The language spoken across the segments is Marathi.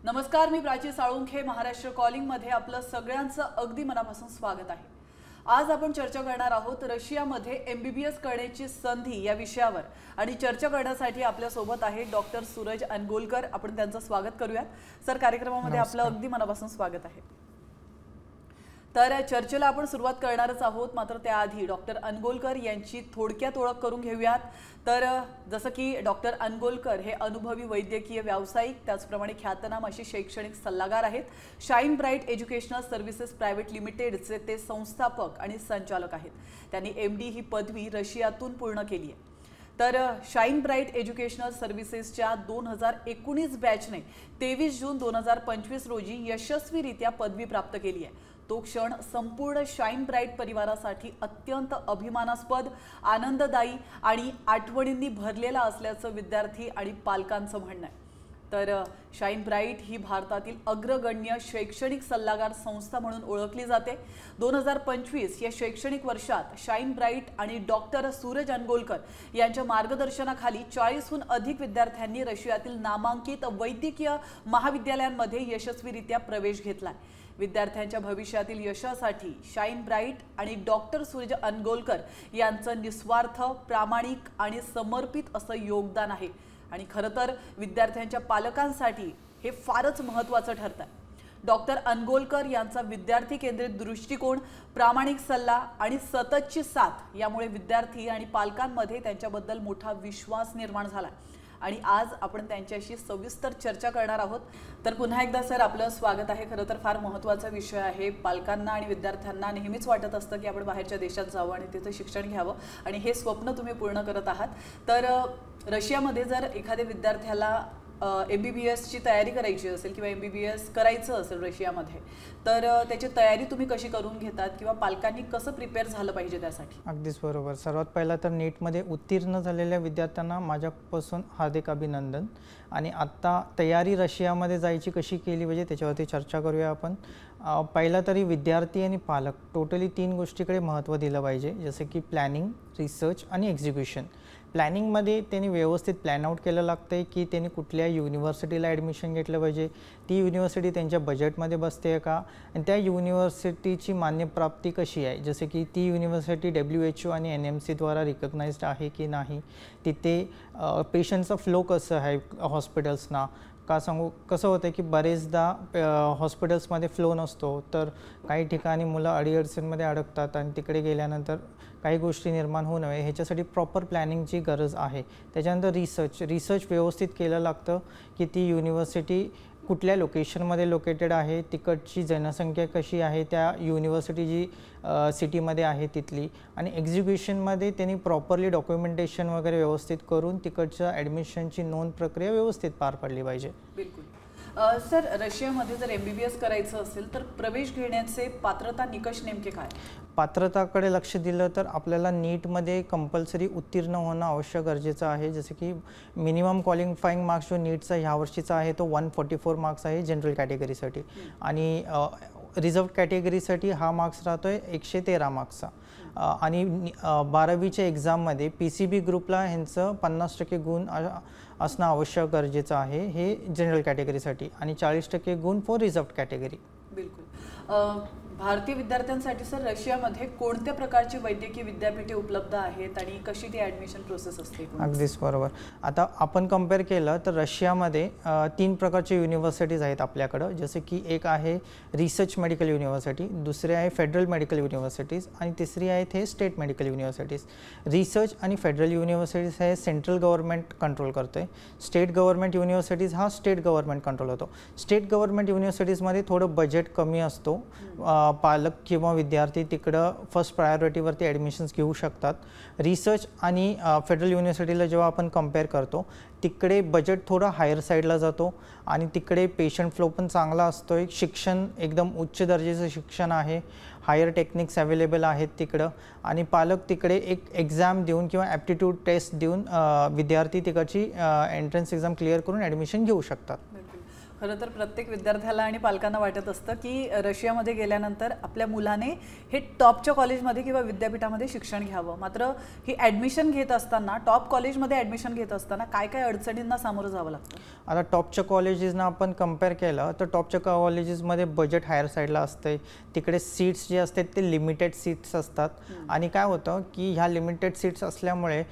नमस्कार, मी प्राची साळुंखे. महाराष्ट्र कॉलिंग मध्ये आपलं सगळ्यांचं अगदी मनापासून स्वागत आहे. आज आपण चर्चा करणार आहोत रशियामध्ये MBBS करण्याची संधी या विषयावर आणि चर्चा करण्यासाठी आपल्या सोबत आहे डॉक्टर सूरज अनगोलकर. आपण त्यांचं स्वागत करूयात. सर, कार्यक्रमामध्ये आपलं अगदी मनापासून स्वागत आहे. तर चर्चेला आपण सुरुवात करणारच आहोत, मात्र त्याआधी डॉक्टर अनगोलकर यांची थोडक्यात ओळख करून घेऊयात. तर जसं की डॉक्टर अनगोलकर हे अनुभवी वैद्यकीय व्यावसायिक, त्याचप्रमाणे ख्यातनाम अशी शैक्षणिक सल्लागार आहेत. Shine bright educational services private लिमिटेडचे ते संस्थापक आणि संचालक आहेत. त्यांनी MD ही पदवी रशियातून पूर्ण केली आहे. तर शाईन ब्राईट एज्युकेशनल सर्व्हिसेसच्या 2019 बॅचने 23 जून 2025 रोजी यशस्वीरित्या पदवी प्राप्त केली आहे. तो क्षण संपूर्ण शाईन ब्राईट परिवारासाठी अत्यंत अभिमानास्पद, आनंददायी आणि आठवणींनी भरलेला असल्याचं विद्यार्थी आणि पालकांचं म्हणणं आहे. तर शाईन ब्राईट ही भारतातील अग्रगण्य शैक्षणिक सल्लागार संस्था म्हणून ओळखली जाते. 2025 या शैक्षणिक वर्षात शाईन ब्राईट आणि डॉक्टर सूरज अनगोलकर यांच्या मार्गदर्शनाखाली 40हून अधिक विद्यार्थ्यांनी रशियातील नामांकित वैद्यकीय महाविद्यालयांमध्ये यशस्वीरित्या प्रवेश घेतलाय. विद्यार्थ्यांच्या भविष्यातील यशासाठी शाईन ब्राईट आणि डॉक्टर सूरज अनगोलकर यांचं निस्वार्थ, प्रामाणिक आणि समर्पित असं योगदान आहे. आणि खरं तर विद्यार्थ्यांच्या पालकांसाठी हे फारच महत्त्वाचं ठरतं. डॉक्टर अनगोलकर यांचा विद्यार्थी केंद्रित दृष्टिकोन, प्रामाणिक सल्ला आणि सततची साथ यामुळे विद्यार्थी आणि पालकांमध्ये त्यांच्याबद्दल मोठा विश्वास निर्माण झाला. आणि आज आपण त्यांच्याशी सविस्तर चर्चा करणार आहोत. तर पुन्हा एकदा सर, आपलं स्वागत आहे. खरं तर फार महत्त्वाचा विषय आहे. पालकांना आणि विद्यार्थ्यांना नेहमीच वाटत असतं की आपण बाहेरच्या देशात जावं आणि तिथं शिक्षण घ्यावं, आणि हे स्वप्न तुम्ही पूर्ण करत आहात. तर रशियामध्ये जर एखाद्या विद्यार्थ्याला MBBSची तयारी करायची असेल किंवा MBBS करायचं असेल रशियामध्ये, तर त्याची तयारी तुम्ही कशी करून घेतात किंवा पालकांनी कसं प्रिपेअर झालं पाहिजे त्यासाठी? अगदीच बरोबर. सर्वात पहिला तर नीटमध्ये उत्तीर्ण झालेल्या विद्यार्थ्यांना माझ्यापासून हार्दिक अभिनंदन. आणि आत्ता तयारी रशियामध्ये जायची कशी केली पाहिजे त्याच्यावरती चर्चा करूया आपण. पहिला तरी विद्यार्थी आणि पालक टोटली 3 गोष्टीकडे महत्त्व दिलं पाहिजे, जसे की प्लॅनिंग, रिसर्च आणि एक्झिक्युशन. प्लॅनिंगमध्ये त्यांनी व्यवस्थित प्लॅन आउट केलं लागतं आहे की त्यांनी कुठल्या युनिव्हर्सिटीला ॲडमिशन घेतलं पाहिजे, ती युनिव्हर्सिटी त्यांच्या बजेटमध्ये बसते आहे का, आणि त्या युनिव्हर्सिटीची मान्यप्राप्ती कशी आहे, जसे की ती युनिव्हर्सिटी WHO आणि NMCद्वारा रिकग्नाइज्ड आहे की नाही, तिथे पेशंटचा फ्लो कसं आहे हॉस्पिटल्सना. का सांगू, कसं होतं की बरेचदा हॉस्पिटल्समध्ये फ्लो नसतो, तर काही ठिकाणी मुलं अडीअडचणीमध्ये अडकतात आणि तिकडे गेल्यानंतर काही गोष्टी निर्माण होऊ नये, ह्याच्यासाठी प्रॉपर प्लॅनिंगची गरज आहे. त्याच्यानंतर रिसर्च व्यवस्थित केलं लागतं की ती युनिव्हर्सिटी कुठल्या लोकेशनमध्ये लोकेटेड आहे, तिकडची जनसंख्या कशी आहे, त्या युनिव्हर्सिटी जी सिटीमध्ये आहे तिथली. आणि एक्झिक्युशनमध्ये त्यांनी प्रॉपरली डॉक्युमेंटेशन वगैरे व्यवस्थित करून तिकडच्या ॲडमिशनची नोंद प्रक्रिया व्यवस्थित पार पडली पाहिजे. बिलकुल. सर, रशियामध्ये जर MBBS करायचं असेल तर प्रवेश घेण्याचे पात्रता निकष नेमके काय? पात्रताकडे लक्ष दिलं तर आपल्याला नीटमध्ये कंपल्सरी उत्तीर्ण होणं आवश्यक गरजेचं आहे. जसे की मिनिमम क्वालिफाईंग मार्क्स जो नीटचा ह्या वर्षीचा आहे तो 144 मार्क्स आहे जनरल कॅटेगरीसाठी, आणि रिझर्व कॅटेगरीसाठी हा मार्क्स राहतो आहे 113 मार्क्सचा. आणि 12वीच्या एक्झाममध्ये PCB ग्रुपला ह्यांचं 50% गुण असणं आवश्यक गरजेचं आहे, हे जनरल कॅटेगरीसाठी, आणि 40% गुण फॉर रिझर्व कॅटेगरी. बिलकुल. भारतीय विद्यार्थ्यांसाठी सर रशियामध्ये कोणत्या प्रकारची वैद्यकीय विद्यापीठे उपलब्ध आहेत आणि कशी ती ॲडमिशन प्रोसेस असते? अगदीच बरोबर. आता आपण कम्पेअर केलं तर रशियामध्ये 3 प्रकारचे युनिव्हर्सिटीज आहेत आपल्याकडं, जसे की एक आहे रिसर्च मेडिकल युनिव्हर्सिटी, दुसरी आहे फेडरल मेडिकल युनिव्हर्सिटीज, आणि तिसरी आहेत हे स्टेट मेडिकल युनिव्हर्सिटीज. रिसर्च आणि फेडरल युनिव्हर्सिटीज हे सेंट्रल गव्हर्नमेंट कंट्रोल करतो आहे. स्टेट गव्हर्नमेंट युनिव्हर्सिटीज हा स्टेट गव्हर्नमेंट कंट्रोल होतो. स्टेट गव्हर्नमेंट युनिव्हर्सिटीजमध्ये थोडं बजेट कमी असतो. पालक किंवा विद्यार्थी तिकडं फर्स्ट प्रायोरिटीवरती ॲडमिशन्स घेऊ शकतात. रिसर्च आणि फेडरल युनिव्हर्सिटीला जेव्हा आपण कम्पेअर करतो तिकडे बजेट थोडं हायर साईडला जातो, आणि तिकडे पेशंट फ्लो पण चांगला असतो आहे. शिक्षण एकदम उच्च दर्जाचं शिक्षण आहे, हायर टेक्निक्स अवेलेबल आहेत तिकडं, आणि पालक तिकडे एक एक्झाम देऊन किंवा ॲप्टिट्यूड टेस्ट देऊन विद्यार्थी तिकडची एंट्रन्स एक्झाम क्लिअर करून ॲडमिशन घेऊ शकतात. खरं तर प्रत्येक विद्यार्थ्याला आणि पालकांना वाटत असतं की रशियामध्ये गेल्यानंतर आपल्या मुलाने हे टॉपच्या कॉलेजमध्ये किंवा विद्यापीठामध्ये शिक्षण घ्यावं. मात्र ही ॲडमिशन घेत असताना, टॉप कॉलेजमध्ये ॲडमिशन घेत असताना काय काय अडचणींना सामोरं जावं लागतं? आता टॉपच्या कॉलेजेसना आपण कम्पेअर केलं तर टॉपच्या कॉलेजेसमध्ये बजेट हायर साईडला असते. तिकडे सीट्स जे असतात ते लिमिटेड सीट्स असतात आणि काय होतं की ह्या लिमिटेड सीट्स असल्यामुळे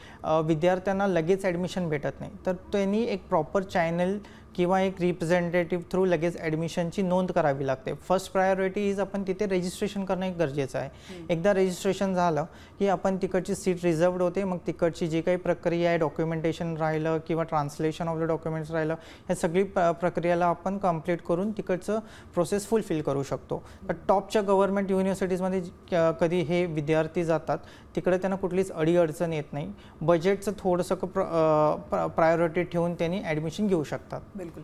विद्यार्थ्यांना लगेच ॲडमिशन भेटत नाही. तर त्यांनी एक प्रॉपर चॅनल किंवा एक रिप्रेझेंटेटिव्ह थ्रू लगेच ॲडमिशनची नोंद करावी लागते. फर्स्ट प्रायोरिटी इज आपण तिथे रजिस्ट्रेशन करणं एक गरजेचं आहे. एकदा रजिस्ट्रेशन झालं की आपण तिकडची सीट रिझर्वड होते. मग तिकडची जी काही प्रक्रिया आहे, डॉक्युमेंटेशन राहिलं किंवा ट्रान्सलेशन ऑफ द डॉक्युमेंट्स राहिलं, ह्या सगळी प्रक्रियाला आपण कंप्लीट करून तिकडचं प्रोसेस फुलफिल करू शकतो. तर टॉपच्या गव्हर्नमेंट युनिव्हर्सिटीजमध्ये कधी हे विद्यार्थी जातात तिकडे त्यांना कुठलीच अडीअडचण येत नाही. बजेटचं थोडंसं प्रायोरिटी ठेवून त्यांनी ॲडमिशन घेऊ शकतात. बिलकुल.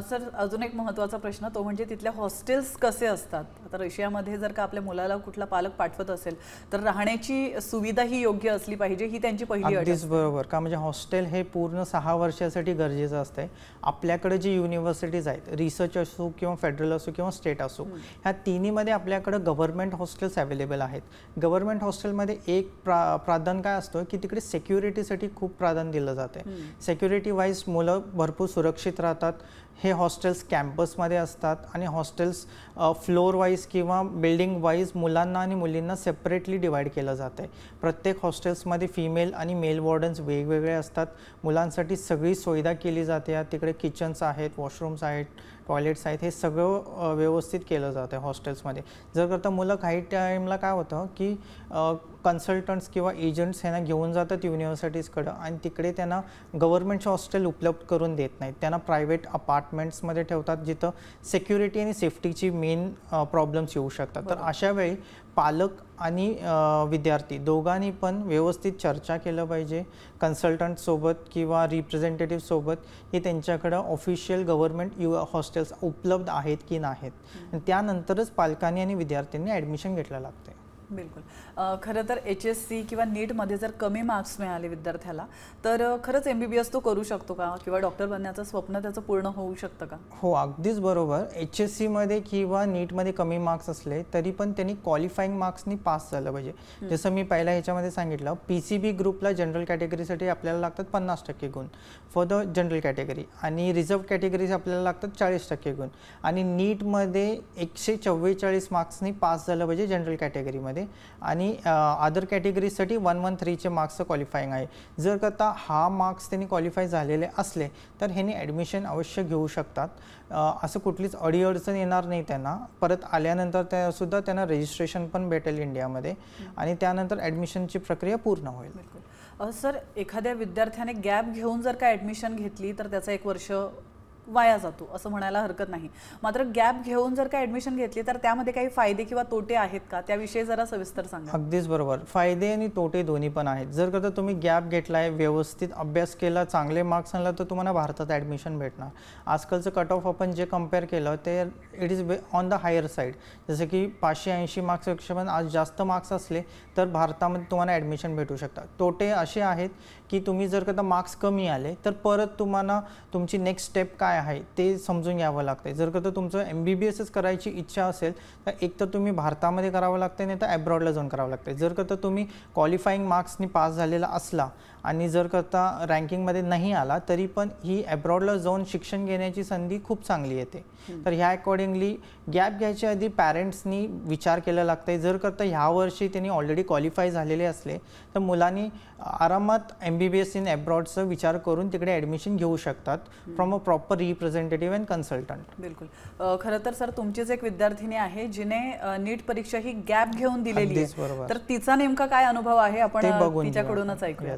सर, अजून एक महत्त्वाचा प्रश्न तो म्हणजे तिथल्या हॉस्टेल्स कसे असतात? आता रशियामध्ये जर का आपल्या मुलाला कुठला पालक पाठवत असेल तर राहण्याची सुविधा ही योग्य असली पाहिजे, ही त्यांची पहिली अट अगदीच बरोबर. का म्हणजे हॉस्टेल हे पूर्ण 6 वर्षासाठी गरजेचं असते. आपल्याकडे जी युनिव्हर्सिटीज आहेत, रिसर्च असो किंवा फेडरल असो किंवा स्टेट असो, ह्या तिन्हीमध्ये आपल्याकडे गव्हर्नमेंट हॉस्टेल्स अवेलेबल आहेत. गव्हर्नमेंट हॉस्टेलमध्ये एक प्राधान्य काय असतं की तिकडे सिक्युरिटीसाठी खूप प्राधान्य दिलं जाते. सिक्युरिटी वाईज मुलं भरपूर सुरक्षित राहतात. हे हॉस्टेल्स कॅम्पसमध्ये असतात आणि हॉस्टेल्स फ्लोअर वाईज किंवा बिल्डिंग वाईज मुलांना आणि मुलींना सेपरेटली डिवाईड केलं जातं आहे. प्रत्येक हॉस्टेल्समध्ये फिमेल आणि मेल वॉर्डन्स वेगवेगळे असतात. मुलांसाठी सगळी सुविधा केली जाते. तिकडे किचन्स आहेत, वॉशरूम्स आहेत, टॉयलेट्स आहेत, हे सगळं व्यवस्थित केलं जातं आहे हॉस्टेल्समध्ये. जर करता मुलं काही टाईमला काय होतं की कन्सल्टंट्स किंवा एजंट्स ह्यांना घेऊन जातात युनिव्हर्सिटीजकडं आणि तिकडे त्यांना गव्हर्नमेंटचे हॉस्टेल उपलब्ध करून देत नाहीत. त्यांना प्रायव्हेट अपार्टमेंट्समध्ये ठेवतात जिथं सिक्युरिटी आणि सेफ्टीची मेन प्रॉब्लेम्स येऊ शकतात. तर अशा वेळी पालक आणि विद्यार्थी दोघांनी पण व्यवस्थित चर्चा केलं पाहिजे कन्सल्टंटसोबत किंवा रिप्रेझेंटेटिव्हसोबत की त्यांच्याकडं ऑफिशियल गव्हर्नमेंट हॉस्टेल्स उपलब्ध आहेत की नाहीत. त्यानंतरच पालकांनी आणि विद्यार्थ्यांनी ॲडमिशन घेतलं लागते. बिलकुल. खरं तर HSC किंवा नीटमध्ये जर कमी मार्क्स मिळाले विद्यार्थ्याला तर खरंच MBBS तो करू शकतो का किंवा डॉक्टर बनण्याचं स्वप्न त्याचं पूर्ण होऊ शकतं का? हो, अगदीच बरोबर. HSCमध्ये किंवा नीटमध्ये कमी मार्क्स असले तरी पण त्यांनी क्वालिफाईंग मार्क्सनी पास झालं पाहिजे. जसं मी पहिल्या ह्याच्यामध्ये सांगितलं, PCB ग्रुपला जनरल कॅटेगरीसाठी आपल्याला लागतात 50% गुण फॉर द जनरल कॅटेगरी आणि रिझर्व कॅटेगरीज आपल्याला लागतात 40% गुण आणि नीटमध्ये 144 मार्क्सनी पास झालं पाहिजे जनरल कॅटेगरीमध्ये आणि अदर कॅटेगरीजसाठी 113चे मार्क्सचं क्वालिफाईंग आहे. जर करता हा मार्क्स त्यांनी क्वालिफाय झालेले असले तर ह्यांनी ॲडमिशन अवश्य घेऊ शकतात. असं कुठलीच अडीअडचण येणार नाही त्यांना. परत आल्यानंतर त्यासुद्धा त्यांना रजिस्ट्रेशन पण भेटेल इंडियामध्ये आणि त्यानंतर ॲडमिशनची प्रक्रिया पूर्ण होईल. सर, एखाद्या विद्यार्थ्याने गॅप घेऊन जर का ॲडमिशन घेतली तर त्याचं 1 वर्ष वाया जातो असं म्हणायला हरकत नाही. मात्र गॅप घेऊन जर का ॲडमिशन घेतली तर त्यामध्ये काही फायदे किंवा तोटे आहेत का? त्याविषयी जरा सविस्तर सांगा. अगदीच बरोबर. फायदे आणि तोटे दोन्ही पण आहेत. जर का तुम्ही गॅप घेतलाय, व्यवस्थित अभ्यास केला, चांगले मार्क्स आणला तर तुम्हाला भारतात ॲडमिशन भेटणार. आजकालचं कट ऑफ आपण जे कम्पेअर केलं ते it is on the higher side. जसं की 580 मार्क्सपेक्षा पण आज जास्त मार्क्स असले तर भारतामध्ये तुम्हाला ॲडमिशन भेटू शकतात. तोटे असे आहेत की तुम्ही जर का मार्क्स कमी आले तर परत तुम्हाला तुमची नेक्स्ट स्टेप काय आहे ते समजून घ्यावं लागतं. जर का तुमचं MBBSच करायची इच्छा असेल तर एक तर तुम्ही भारतामध्ये करावं लागतं नाही तर ॲब्रॉडला जाऊन करावं लागतं. जर का तुम्ही क्वालिफाईंग मार्क्सनी पास झालेला असला आणि जर करता रँकिंगमध्ये नाही आला तरी पण ही ॲब्रॉडला जाऊन शिक्षण घेण्याची संधी खूप चांगली येते. तर ह्या अकॉर्डिंगली गॅप घ्यायच्या आधी पॅरेंट्सनी विचार केला लागतं. जर करता ह्या वर्षी त्यांनी ऑलरेडी क्वालिफाय झालेले असले तर मुलांनी आरामात MBBS इन ॲब्रॉडचा विचार करून तिकडे ॲडमिशन घेऊ शकतात from a proper representative and consultant. बिलकुल. खरं तर सर, तुमचीच एक विद्यार्थिनी आहे जिने नीट परीक्षा ही गॅप घेऊन दिलेली आहे, तर तिचा नेमका काय अनुभव आहे आपण तिच्याकडूनच ऐकूया.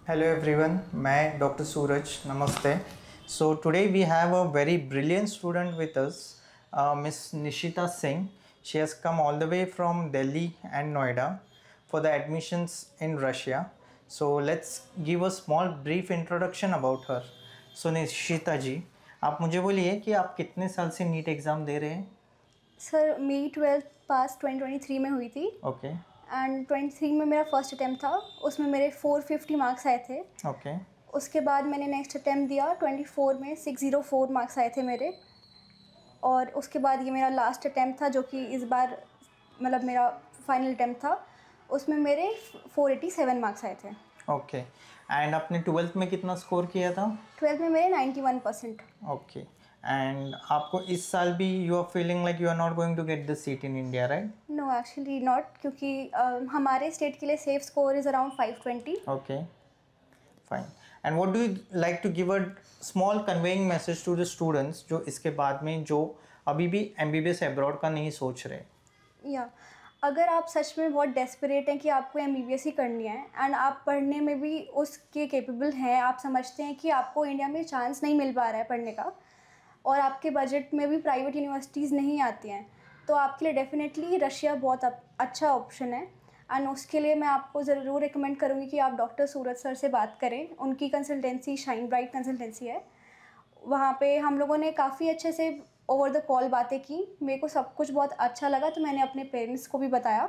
Hello everyone, मैं Dr. Suraj. Namaste. So today we have a very brilliant student with us, Miss Nishita Singh. She has come all the way from Delhi and Noida for the admissions in Russia. So let's give a small brief introduction about her. So Nishita जी, आप मुझे बोलिए कि आप कितने साल से नीट एग्ज़ाम दे रहे हैं? सर, मेरी 12th पास 2023 में हुई थी. ओके. एंड 23 में मेरा फर्स्ट अटैम्प्ट था. उसमें मेरे 450 मार्क्स आए थे. ओके. उसके बाद मैंने नेक्स्ट अटैम्प्ट दिया 24 में 604 मार्क्स आए थे मेरे। और उसके बाद ये मेरा लास्ट अटैम्प्ट था जो कि इस बार मतलब मेरा फाइनल अटैम्प्ट था, उसमें मेरे 487 मार्क्स आए थे। ओके एंड आपने 12th में कितना स्कोर किया था? 12th में मेरे 91%। ओके एंड आपको इस साल भी you are feeling like you are not going to get the seat in India, right? No actually not, क्योंकि हमारे स्टेट के लिए safe score is around 520। Okay fine and what do you like to give a small conveying message to the students जो इसके बाद में जो अभी भी MBBS अब्रॉड का नहीं सोच रहे? या अगर आप सच में बहुत डेस्परेट हैं कि आपको MBBS ही करनी है एंड आप पढ़ने में भी उसके केपेबल हैं, आप समझते हैं कि आपको इंडिया में चांस नहीं मिल पा रहा है पढ़ने का और आपके बजट में भी प्राइवेट यूनिवर्सिटीज़ नहीं आती हैं, तो आपके लिए डेफिनेटली रशिया बहुत अच्छा ऑप्शन है। एंड उसके लिए मैं आपको ज़रूर रिकमेंड करूँगी कि आप डॉक्टर सूरज सर से बात करें। उनकी कंसल्टेंसी शाइन ब्राइट कंसल्टेंसी है, वहाँ पे हम लोगों ने काफ़ी अच्छे से ओवर द कॉल बातें की, मेरे को सब कुछ बहुत अच्छा लगा, तो मैंने अपने पेरेंट्स को भी बताया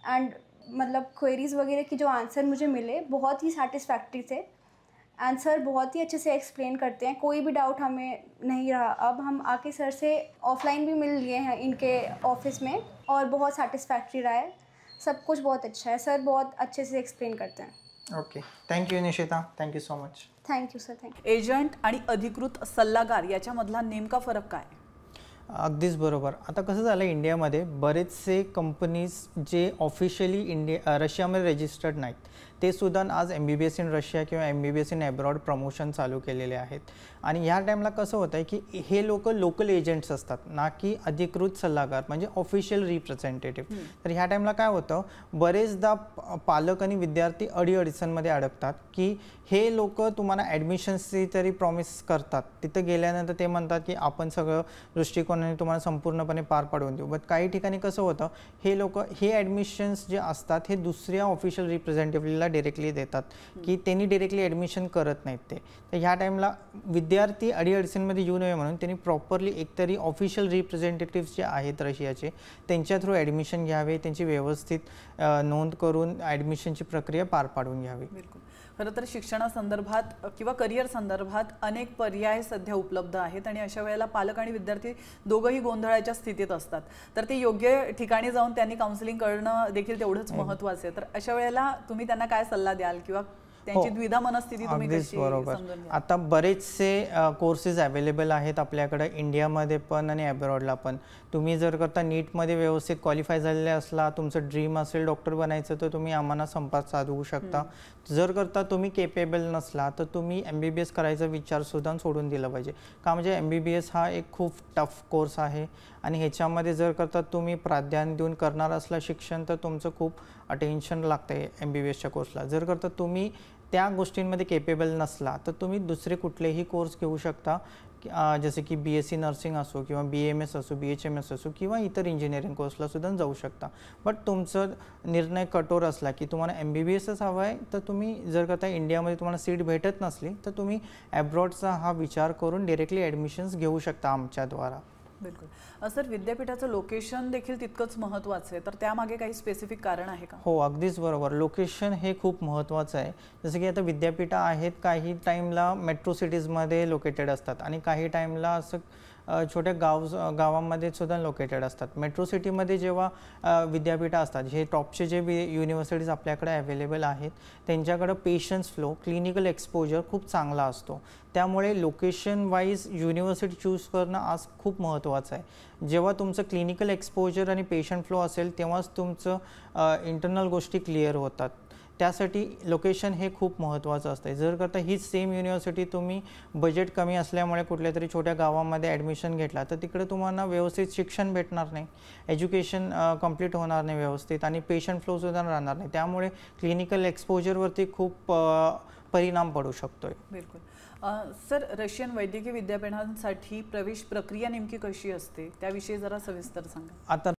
एंड मतलब क्वेरीज़ वगैरह की जो आंसर मुझे मिले बहुत ही सेटिस्फैक्ट्री थे। आंसर बहुत ही अच्छे से एक्सप्लेन करते हैं, कोई भी डाउट हमें नहीं रहा। अब हम आके सर से ऑफलाइन भी मिल लिए हैं इनके ऑफिस में और बहुत सेटिस्फैक्ट्री रहा है, सब कुछ बहुत अच्छा है, सर बहुत अच्छे से एक्सप्लेन करते हैं। Okay thank you Nishita, thank you so much. Thank you sir, thank you. Agent आणि अधिकृत सल्लागार याच्यामधला नेमका फरक काय? अगदीच बरोबर. आता कसं झालं इंडियामध्ये बरेचसे कंपनीज जे ऑफिशियली रशियामध्ये रजिस्टर्ड नाहीत ते सुद्धा आज MBBS इन रशिया किंवा MBBS इन अब्रॉड प्रमोशन चालू केलेले आहेत. आणि ह्या टाईमला कसं होतं आहे की हे लोकल एजंट्स असतात ना की अधिकृत सल्लागार म्हणजे ऑफिशियल रिप्रेझेंटेटिव्ह. तर ह्या टाईमला काय होतं बरेचदा पालक आणि विद्यार्थी अडीअडचणमध्ये अडकतात की हे लोक तुम्हाला ॲडमिशन्सची तरी प्रॉमिस करतात, तिथं गेल्यानंतर ते म्हणतात की आपण सगळं दृष्टिकोनाने तुम्हाला संपूर्णपणे पार पाडून देऊ. बट काही ठिकाणी कसं होतं हे लोक हे ॲडमिशन्स जे असतात हे दुसऱ्या ऑफिशियल रिप्रेझेंटेटिव्हला डायरेक्टली देतात की त्यांनी डायरेक्टली ॲडमिशन करत नाहीत ते. तर ह्या टाईमला विद्यार्थी अडीअडचणीमध्ये येऊ नये म्हणून त्यांनी प्रॉपरली एकतरी ऑफिशियल रिप्रेझेंटेटिव्स जे आहेत रशियाचे त्यांच्या थ्रू ॲडमिशन घ्यावे, त्यांची व्यवस्थित नोंद करून ॲडमिशनची प्रक्रिया पार पाडून घ्यावी. बिलकुल. खरं तर शिक्षणासंदर्भात किंवा करिअर संदर्भात अनेक पर्याय सध्या उपलब्ध आहेत आणि अशा वेळेला पालक आणि विद्यार्थी दोघंही गोंधळाच्या स्थितीत असतात, तर ते योग्य ठिकाणी जाऊन त्यांनी काउन्सिलिंग करणं देखील तेवढंच महत्त्वाचं आहे. तर अशा वेळेला तुम्ही त्यांना काय सल्ला द्याल किंवा त्यांची द्विधा मनस्थिती तुम्ही कशी समजून घ्याल? आता बरेचसे कोर्सेस अवेलेबल आहेत आपल्याकडे इंडियामध्ये पण आणि अब्रॉडला पण. तुम्ही जर करता नीटमध्ये व्यवस्थित क्वालिफाय झालेले असला, तुमचं ड्रीम असेल डॉक्टर बनायचं, तर तुम्ही आम्हाला संपर्क साधू शकता. जर करता तुम्ही केपेबल नसला तर तुम्ही MBBS करायचा विचारसुद्धा सोडून दिला पाहिजे. का म्हणजे MBBS हा एक खूप टफ कोर्स आहे आणि ह्याच्यामध्ये जर करता तुम्ही प्राधान्य देऊन करणार असला शिक्षण तर तुमचं खूप अटेन्शन लागतं आहे MBBSच्या कोर्सला. जर करता तुम्ही त्या गोष्टींमध्ये केपेबल नसला तर तुम्ही दुसरे कुठलेही कोर्स घेऊ शकता, जसे की BSc नर्सिंग असो किंवा BMS असो, BHMS असो किंवा इतर इंजिनिअरिंग कोर्सला सुद्धा जाऊ शकता. बट तुमचं निर्णय कठोर असला की तुम्हाला MBBSच हवं आहे तर तुम्ही जर करता इंडियामध्ये तुम्हाला सीट भेटत नसली तर तुम्ही अब्रॉडचा हा विचार करून डायरेक्टली ॲडमिशन्स घेऊ शकता आमच्याद्वारा. बिलकुल. सर विद्यापीठाचं लोकेशन देखील तितकंच महत्त्वाचं आहे, तर त्यामागे काही स्पेसिफिक कारण आहे का? हो अगदीच बरोबर. लोकेशन हे खूप महत्त्वाचं आहे. जसं की आता विद्यापीठं आहेत काही टाईमला मेट्रो सिटीजमध्ये लोकेटेड असतात आणि काही टाईमला असं छोट्या गावांमध्ये सुद्धा लोकेटेड असतात. मेट्रो सिटीमध्ये जेव्हा विद्यापीठं असतात जे टॉपचे जे युनिव्हर्सिटीज आपल्याकडे अवेलेबल आहेत त्यांच्याकडं पेशन्स फ्लो, क्लिनिकल एक्सपोजर खूप चांगला असतो. त्यामुळे लोकेशन वाईज युनिव्हर्सिटी चूज करणं आज खूप महत्त्वाचं आहे. जेव्हा तुमचं क्लिनिकल एक्सपोजर आणि पेशंट फ्लो असेल तेव्हाच तुमचं इंटरनल गोष्टी क्लिअर होतात. त्यासाठी लोकेशन हे खूप महत्त्वाचं असतं. जर करता हीच सेम युनिव्हर्सिटी तुम्ही बजेट कमी असल्यामुळे कुठल्या तरी छोट्या गावामध्ये ॲडमिशन घेतला तर तिकडे तुम्हाला व्यवस्थित शिक्षण भेटणार नाही, एज्युकेशन कंप्लीट होणार नाही व्यवस्थित आणि पेशंट फ्लोसुद्धा राहणार नाही. त्यामुळे क्लिनिकल एक्सपोजरवरती खूप परिणाम पडू शकतो. बिलकुल. सर रशियन वैद्यकीय विद्यापीठांसाठी प्रवेश प्रक्रिया नेमकी कशी असते त्याविषयी जरा सविस्तर सांगा. आता